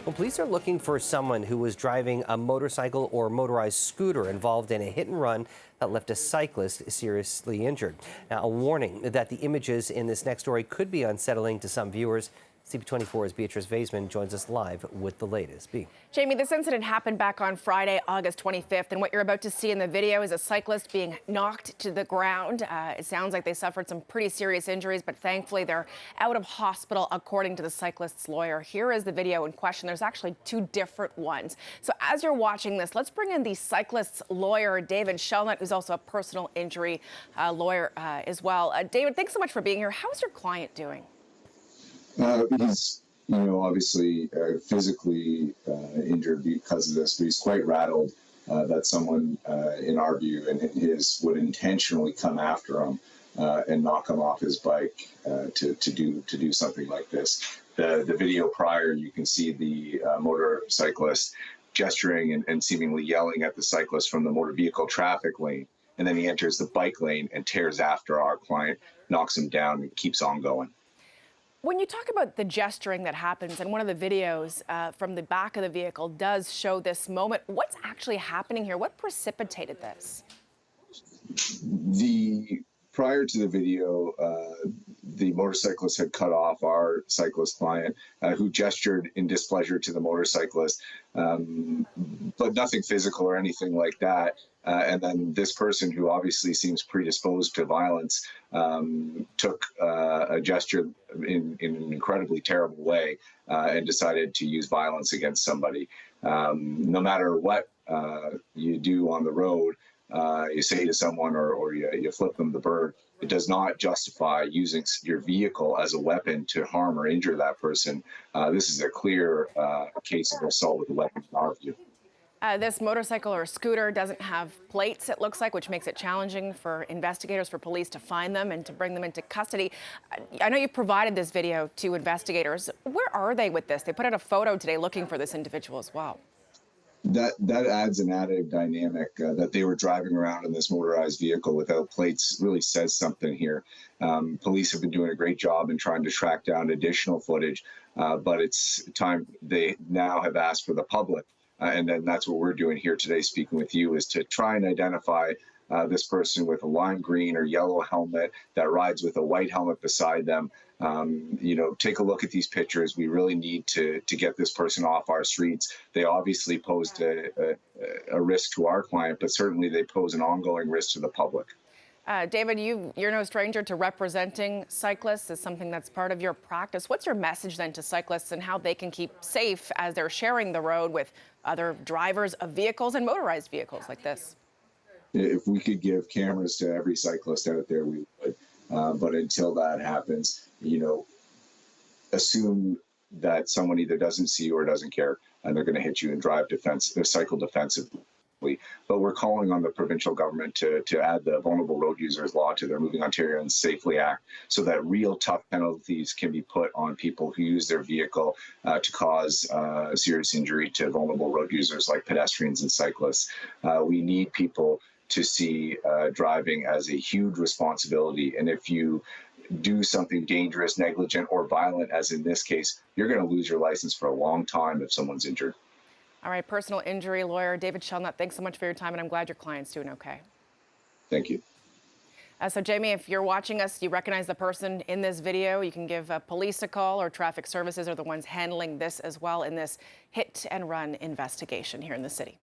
Well, police are looking for someone who was driving a motorcycle or motorized scooter involved in a hit and run that left a cyclist seriously injured. Now, a warning that the images in this next story could be unsettling to some viewers. CP24's Beatrice Vaisman joins us live with the latest. Jamie, this incident happened back on Friday, August 25th, and what you're about to see in the video is a cyclist being knocked to the ground. It sounds like they suffered some pretty serious injuries, but thankfully they're out of hospital, according to the cyclist's lawyer. Here is the video in question. There's actually two different ones. So as you're watching this, let's bring in the cyclist's lawyer, David Shelnut, who's also a personal injury lawyer as well. David, thanks so much for being here. How's your client doing? He's, obviously physically injured because of this, but he's quite rattled that someone, in our view, and in his, would intentionally come after him and knock him off his bike to do something like this. The video prior, you can see the motorcyclist gesturing and seemingly yelling at the cyclist from the motor vehicle traffic lane, and then he enters the bike lane and tears after our client, knocks him down, and keeps on going. When you talk about the gesturing that happens, and one of the videos from the back of the vehicle does show this moment, what's actually happening here? What precipitated this? Prior to the video, the motorcyclist had cut off our cyclist client, who gestured in displeasure to the motorcyclist, but nothing physical or anything like that. And then this person, who obviously seems predisposed to violence, took a gesture in an incredibly terrible way and decided to use violence against somebody. No matter what you do on the road, you say to someone or you flip them the bird, it does not justify using your vehicle as a weapon to harm or injure that person. This is a clear case of assault with a weapon in our view. This motorcycle or scooter doesn't have plates, it looks like, which makes it challenging for investigators, for police to find them and to bring them into custody. I know you provided this video to investigators. Where are they with this? They put out a photo today looking for this individual as well. That adds an added dynamic. That they were driving around in this motorized vehicle without plates really says something here. Police have been doing a great job in trying to track down additional footage, but it's time they now have asked for the public. And then that's what we're doing here today, speaking with you, is to try and identify this person with a lime green or yellow helmet that rides with a white helmet beside them. Take a look at these pictures. We really need to get this person off our streets. They obviously posed a risk to our client, but certainly they pose an ongoing risk to the public. David, you're no stranger to representing cyclists as something that's part of your practice. What's your message then to cyclists and how they can keep safe as they're sharing the road with other drivers of vehicles and motorized vehicles like this? If we could give cameras to every cyclist out there, we would. But until that happens, assume that someone either doesn't see you or doesn't care, and they're going to hit you and cycle defensively. But we're calling on the provincial government to add the Vulnerable Road Users Law to their Moving Ontarians Safely Act, so that real tough penalties can be put on people who use their vehicle to cause serious injury to vulnerable road users like pedestrians and cyclists. We need people to see driving as a huge responsibility. And if you do something dangerous, negligent, or violent, as in this case, you're going to lose your license for a long time if someone's injured. All right, personal injury lawyer David Shelnut, thanks so much for your time, and I'm glad your client's doing okay. Thank you. So, Jamie, if you're watching us, you recognize the person in this video, you can give police a call, or traffic services are the ones handling this as well in this hit and run investigation here in the city.